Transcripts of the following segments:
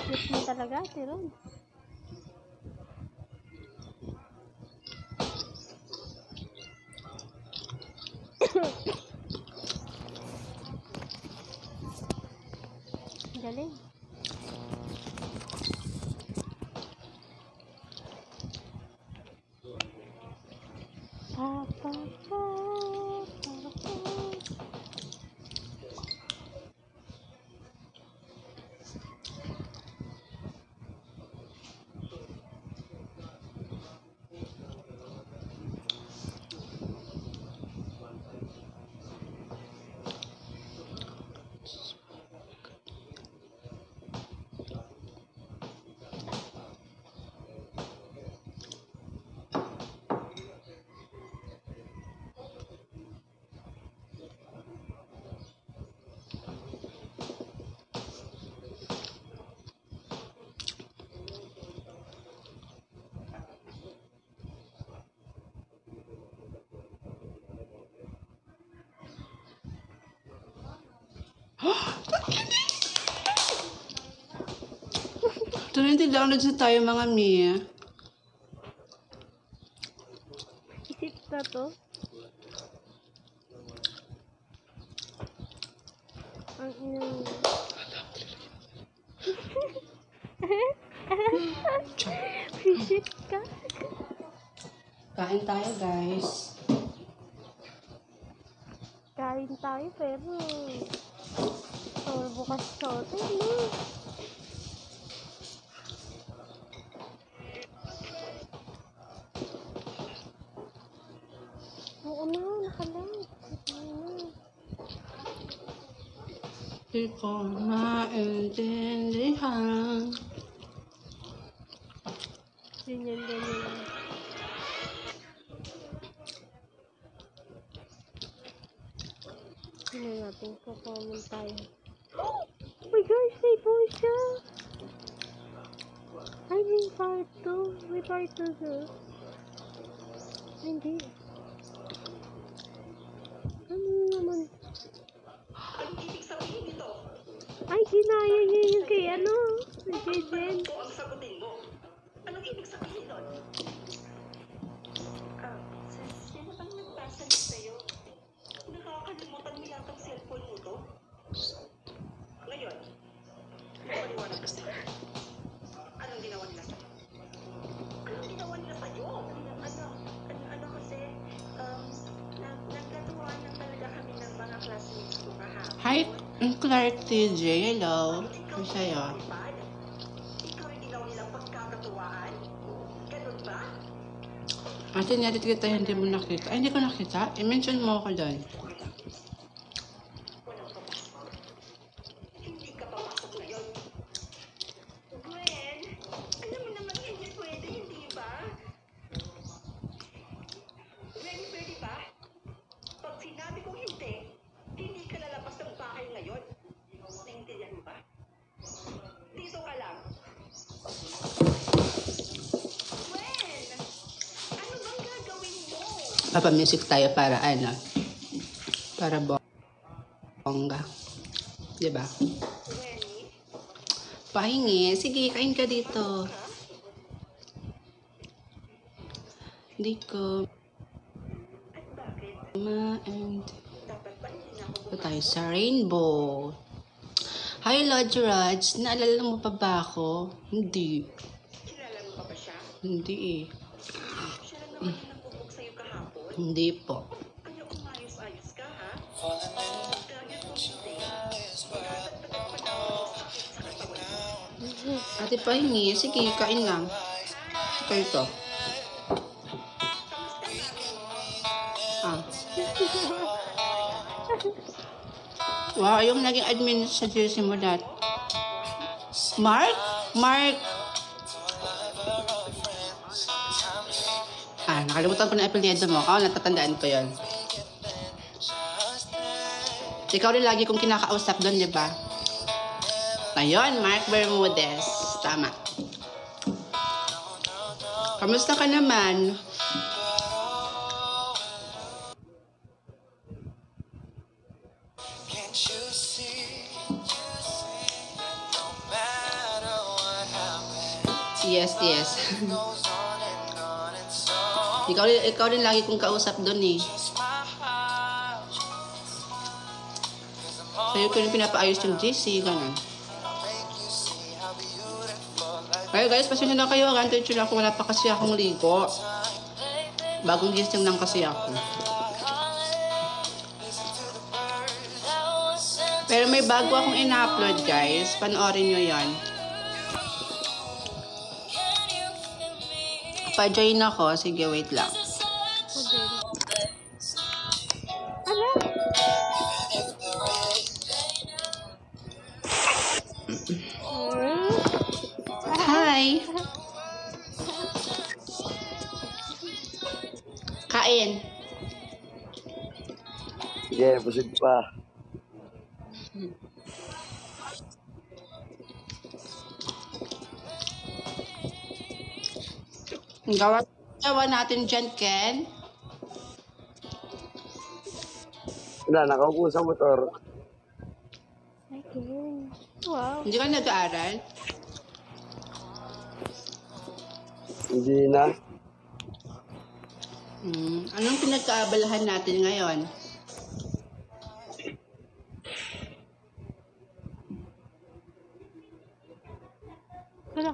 Cute mo talaga, Tiron. Galing. Papa. Tuloy download na tayo mga Mia. Isip na to. Ang inang... Isip ka. Kain tayo guys. Kain tayo pero... bukas sa hotel, no? Oo na, nakalang. Di ko maintindihan. Ganyan. Hindi natin kapaman tayo. Oh my gosh, may boy siya! Ay, may part 2. May part 2 siya. Hindi. Ano naman? Anong ibig sabihin nito? Ay, ginaya niya yung kay ano? Kay Jen. Ito ang sagutin mo. Anong ibig sabihin nun? Sino bang nagpasalit sa'yo? Nakakalimutan mo yata ang cellphone mo to? Ngayon, maliwanag ka sa'yo. Anong ginawa nila sa'yo? Anong ginawa nila sa'yo? Ano kasi, nagkatuwaan lang talaga kami ng mga classmates ko kahapon. Hi, Clark TJ. Hello. Ano sa'yo? Ikaw yung ginawa nilang pagkakatuwaan? Ganun ba? Ate, natin kita hindi mo nakita. Ay, hindi ko nakita. I-mention mo ako doon. Hindi ka papasok ngayon. Gwen, alam mo naman hindi pwede, hindi ba? Gwen, pwede ba? Pag sinabi kong hindi ka lalabas ng bahay ngayon. Naintindihan mo ba? Dito ka lang. Gwen, ano bang gagawin mo? Papamusic tayo para ano? Para bongga. Diba? Gwenny, Pahingi. Sige, kain ka dito. Hindi ko at bakit? Dapat ba hindi na ako Ito tayo sa Rainbow. Hi, Lodge Raj. Naalala mo pa ba ako? Hindi. Kilala mo pa ba siya? Hindi eh. Siya lang naman yung nagbubog sa'yo kahapon. Hindi po. Ayaw umayos-ayos ka, ha? Dahil kung hindi, dadagdagan pa naman ang sakit sa katawan mo. Ate, pahingi. Sige, kain lang. Kayo to. Ah. Wow, yung naging admin sa jersey mo dati. Mark? Mark? Ah, nakalimutan ko na apelyido mo. Oh, natatandaan ko yun. Ikaw rin lagi kong kinakausap doon, di ba? Ayun, Mark Bermudez. Tama. Kamusta ka naman? Can't you see that no matter Yes, yes. ikaw rin lagi kong kausap doon eh. Sa'yo ko rin pinapaayos yung GC, ganun. Kaya guys, pasensya na kayo. Ganto yung ako. Wala pa kasi akong ligo. Bagong gising lang kasi ako. Pero may bago akong ina-upload guys. Panoorin nyo yan. Pa-join ako. Sige, wait lang. Hi! Kain. Sige, busog pa. Gawa natin dyan, Ken. Wala, nakaupo sa motor. Okay. Wow. Hindi ka nag-aaral? Hindi na. Anong pinagkaabalahan natin ngayon? Wala.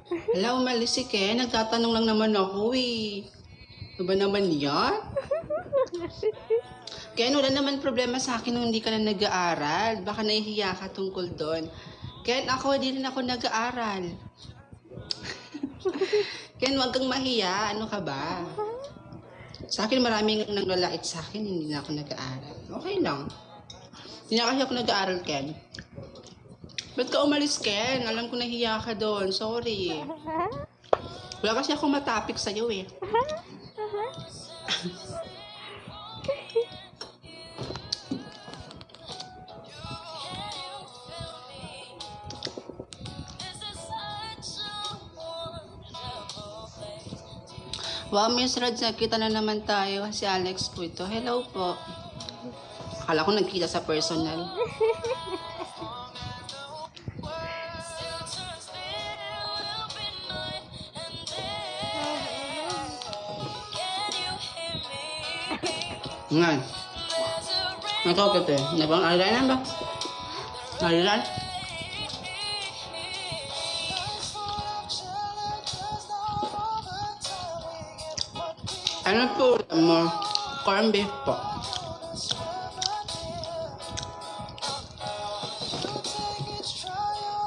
Hala, umalis si Ken. Nagtatanong lang naman ako eh. Ano ba naman yan? Ken, wala naman problema sa akin nung hindi ka na nag-aaral. Baka nahihiya ka tungkol doon. Ken, ako, di rin ako nag-aaral. Ken, huwag kang mahiya. Ano ka ba? Sa akin, maraming naglalait sa akin. Hindi na ako nag-aaral. Okay lang. Hindi na kasi ako nag-aaral, Ken. Ba't ka umalis, Ken? Alam ko nahiya ka doon. Sorry. Wala kasi ako matapik sa'yo eh. Wow, Miss Rod, nakita na naman tayo. Si Alex po ito. Hello po. Akala ko nagkita sa personal. Ngan. Nakaw ka te. Nabang aliran ba? Aliran? Ano po mo? Corn beef po.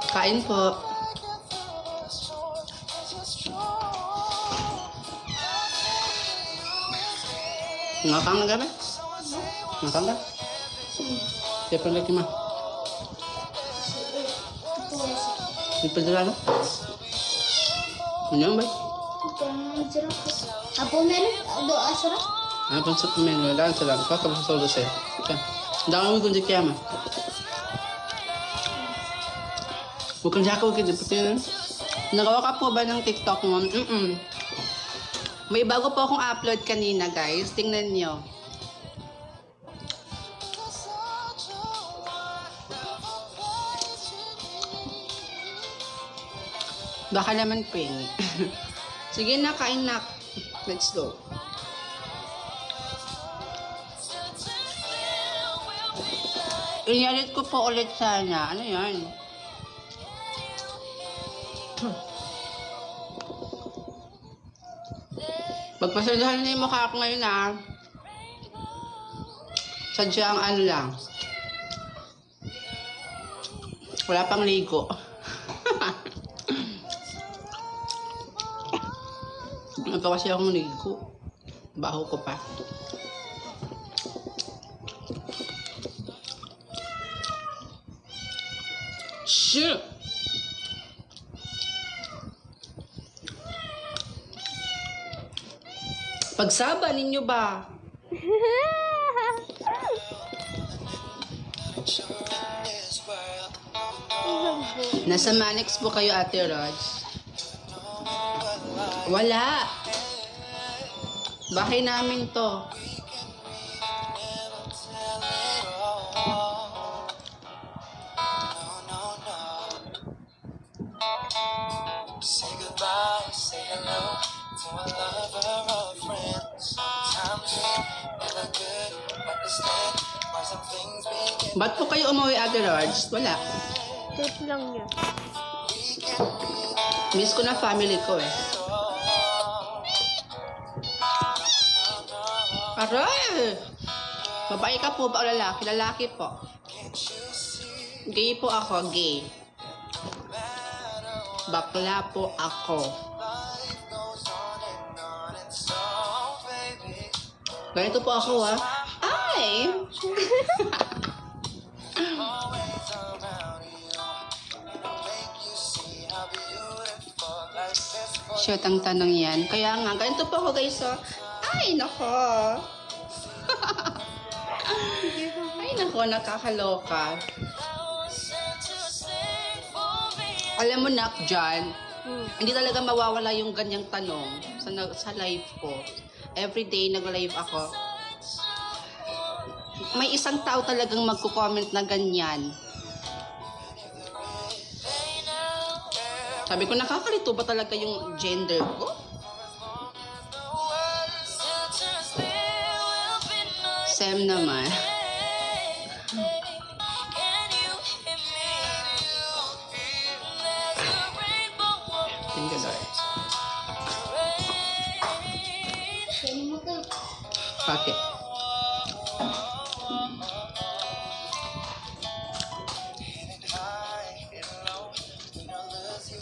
Kain po. Ngakang na gabi? Ngakang ka? Siapa lagi mah? Di pedalaran? Ano ba? Apa meron? Doa sarap? Ano pang sa menu? Wala sa lang. Kaka sa solo sa'yo. Dami mo kung di kaya ma. Bukan siya ako kaya. Nagawa ka po ba ng TikTok mo? May bago po akong upload kanina, guys. Tingnan nyo. Baka naman pengi. Sige na, kain na. Let's go. Inalit ko po ulit sana. Ano yan? Magpasaldahan na yung mukha ko ngayon ah. Sadyang ano lang. Wala pang ligo. Ano pa kasi akong ligo. Baho ko pa. Shit! Pagsaba ninyo ba? Nasa Manix po kayo, Ate Rods? Wala. Bahay namin to. Ba't po kayo umuwi, Ate Lords? Wala. Trip lang niya. Miss ko na family ko eh. Aray! Babae ka po ba o lalaki? Lalaki po. Gay po ako, gay. Bakla po ako. Ganito po ako, ha? Ay! Shoot ang tanong yan. Kaya nga, ganito po ako, guys, oh. Ay, nako. Ay, nako, nakakaloka. Alam mo, Nak, Jan, hindi talaga mawawala yung ganyang tanong sa live ko. Everyday nag-live ako. May isang tao talagang magko-comment na ganyan. Sabi ko, nakakalito ba talaga yung gender ko? Sam naman. Thank you, Lord. Bakit?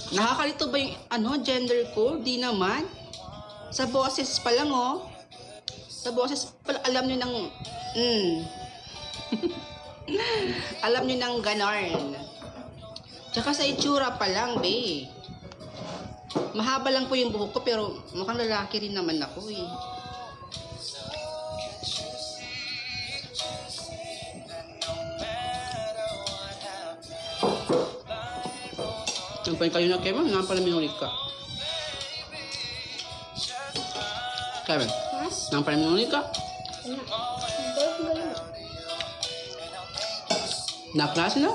Nakakalito ba yung gender ko? Di naman. Sa boses pa lang, oh. Sa boses pa lang, alam nyo ng alam nyo ng ganon. Tsaka sa itsura pa lang, be. Mahaba lang po yung buhok ko, pero mukhang lalaki rin naman ako, eh. Nampain kayo na, Kevin. Nga pala minulit ka. Kevin, nga pala minulit ka. Na-class na?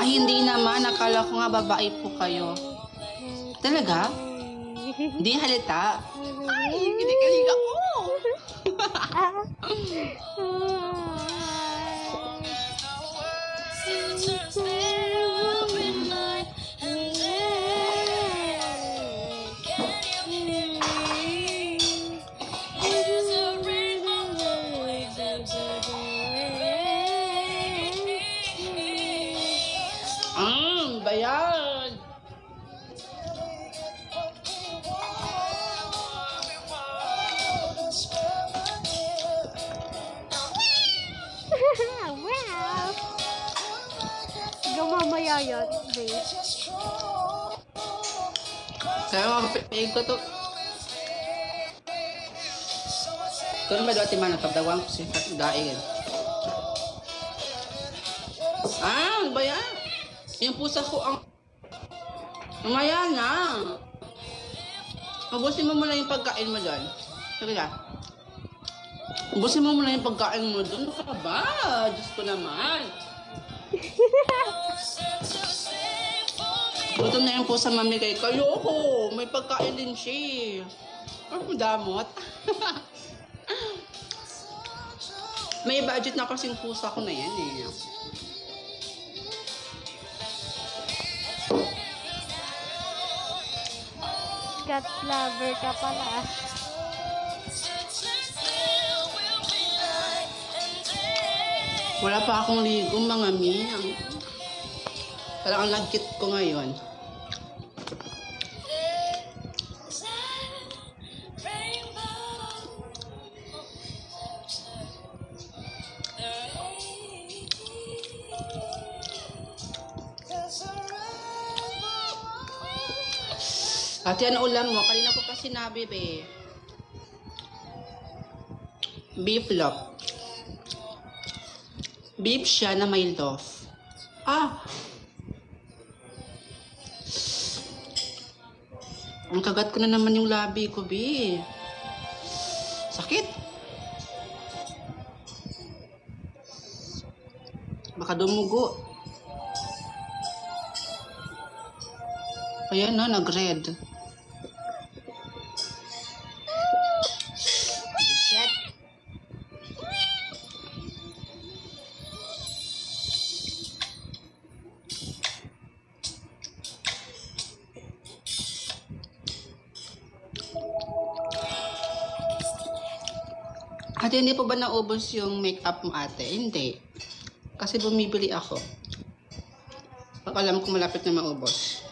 Hindi naman. Akala ko nga babae po kayo. Talaga? Hindi halata. Ay, kinikilig ako. Bayan. Wow! Gamamaya yan, babe. Kaya mga ko to. Kung ba dati man nakabdawang ko siya daig. Ano ba yan? Yung pusa ko ang... Mamaya na. Ubusin mo muna yung pagkain mo doon. Sige na. Ubusin mo muna yung pagkain mo doon. Ano ka ba? Diyos ko naman. Gutom na yung pusa, mami, kay kayo ko. May pagkain din siya. Ang damot. May budget na kasing pusa ko na yan eh. Cat lover ka pala. Wala pa akong ligo, mga mi. Parang ang lagkit ko ngayon. Ate, ano ulam mo? Kanina ko pa sinabi, be. Beef loaf. Beef siya na may loaf. Ah! Ang kagat ko na naman yung labi ko, Bi. Sakit. Baka dumugo. Ayan na, nag-red. Shit. Ate, hindi po ba naubos yung makeup mo, ate? Hindi. Kasi bumibili ako. Pag alam ko malapit na maubos.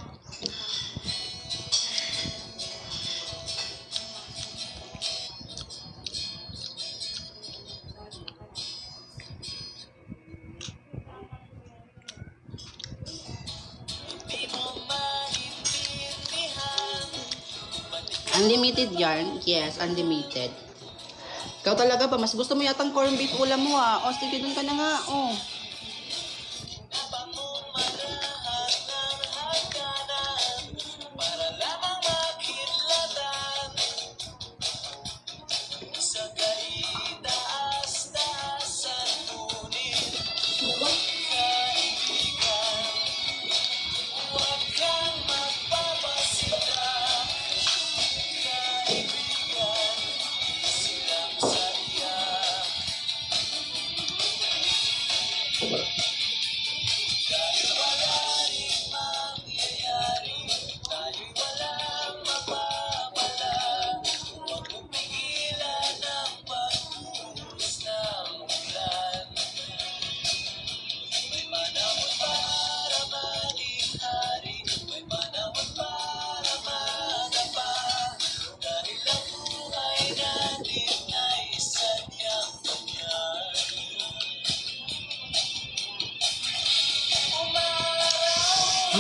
Unlimited yarn? Yes, unlimited. Ikaw talaga ba? Mas gusto mo yatang corned beef ulam mo ah. O sige, dun ka na nga. Oh.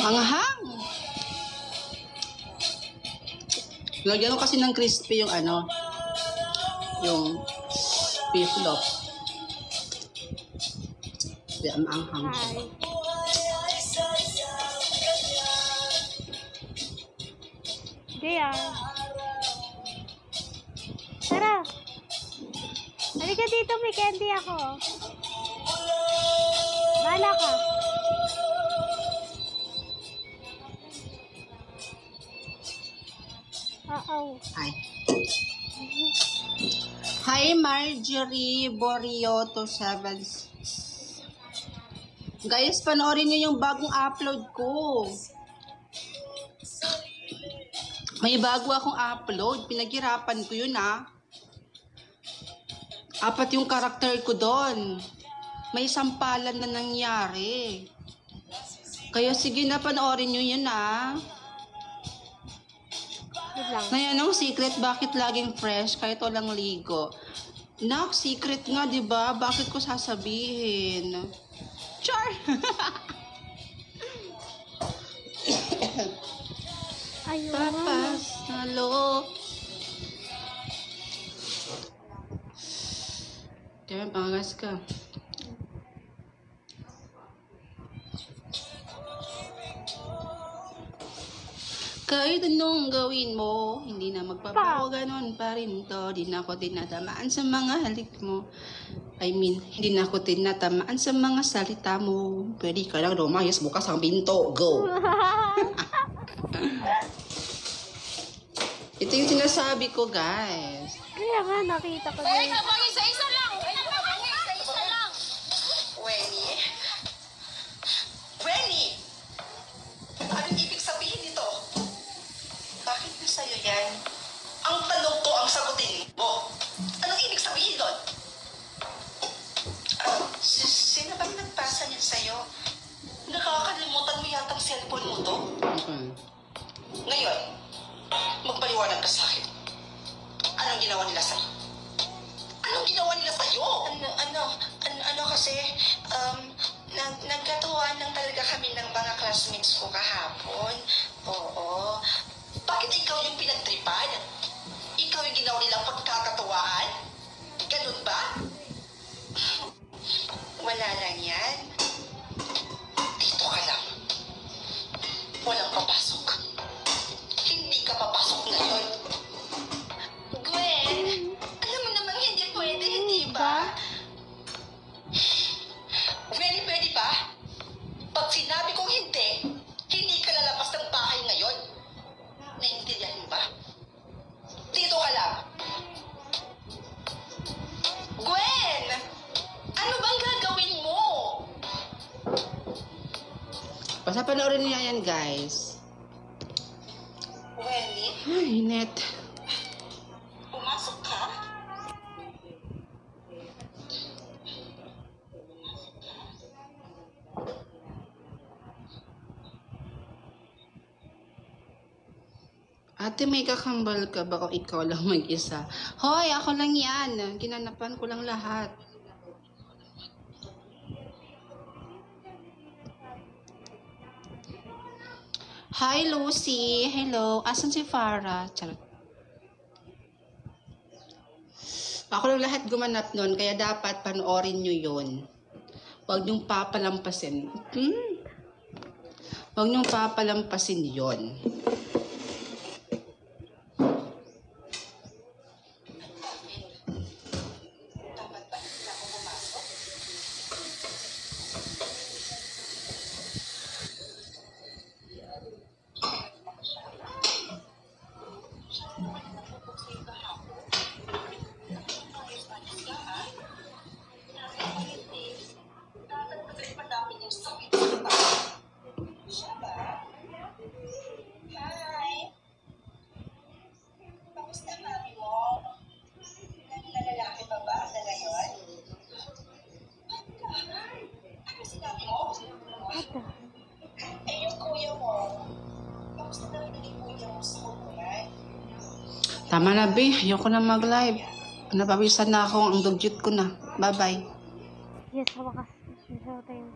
Ang anghang! Lagyan ko kasi ng crispy yung ano, yung beef loaf. Di, ang anghang. Hi. Gaya. Tara. Halika dito, may candy ako. Bahala ka. Uh-oh. Hi. Hi, Marjorie Borioto 7. Guys, panoorin nyo yung bagong upload ko. May bago akong upload. Pinaghirapan ko yun, ah. 4 yung karakter ko doon. May sampalan na nangyari. Kaya sige na, panoorin nyo yun, ah. Ngayon, ang secret, bakit laging fresh kahit walang ligo? Nak, secret nga, di ba? Bakit ko sasabihin? Char! Ayun. Papas, halo. Diyan, pangas ka. Kahit anong gawin mo, hindi na magpapago, ganon pa rin to. Di na ako tinatamaan sa mga halik mo. I mean, hindi na ako tinatamaan sa mga salita mo. Pwede ka lang lumayas, bukas ang pinto. Go! Ito yung sinasabi ko, guys. Kaya nga, nakita ko din. Isa-isa lang! Isa-isa lang! Weni? Weni! Anong ibig sabihin nito? Bakit na sa'yo yan? Ang tanong ko ang sagutin mo. Anong ibig sabihin doon? Sino bang nagpasa niyan sa'yo? Nakakalimutan mo yatang cellphone mo to? Okay. Ngayon, magpaliwanag ka sa akin. Anong ginawa nila sa'yo? Anong ginawa nila sa'yo? Ano kasi, nagkatuwaan lang talaga kami ng mga classmates ko kahapon. Oo. Bakit ikaw yung pinagtripan? Ikaw yung ginawa nilang pagkakatuwaan? Ganun ba? Wala lang yan. Walang papasok. Hindi ka papasok ngayon. Gwen, alam mo naman hindi pwede, hindi ba? Gwen, pwede ba? Pag sinabi kong hindi, hindi ka lalabas ng bahay ngayon. Naiintindihan mo ba? Dito ka lang. Gwen! Ano bang gagawin mo? Basta panoorin niya yan, guys. Wendy, Ay, net. pumasok ka? Ate, may kakambal ka ba o ikaw lang mag-isa? Hoy, ako lang yan. Ginanapan ko lang lahat. Hi, Lucy. Hello. Asan si Farah? Charot. Ako lang lahat gumanap nun, kaya dapat panoorin nyo yun. Huwag niyong papalampasin. Huwag niyong papalampasin yun. Dapat ba hindi ako pumasok? Dapat magripan namin yung sakit sa tayo. Siya ba? Hi! Kamusta mami mo? Nalalaki pa ba sa ngayon? Ano sinabi mo? Eh, yung kuya mo. Kamusta na rin yung kuya mo sa kulungan? Tama na, be. Ayoko na mag-live. Napawisan na ako. Ang dugyot ko na. Bye-bye. Yes, sa wakas. Isa tayo.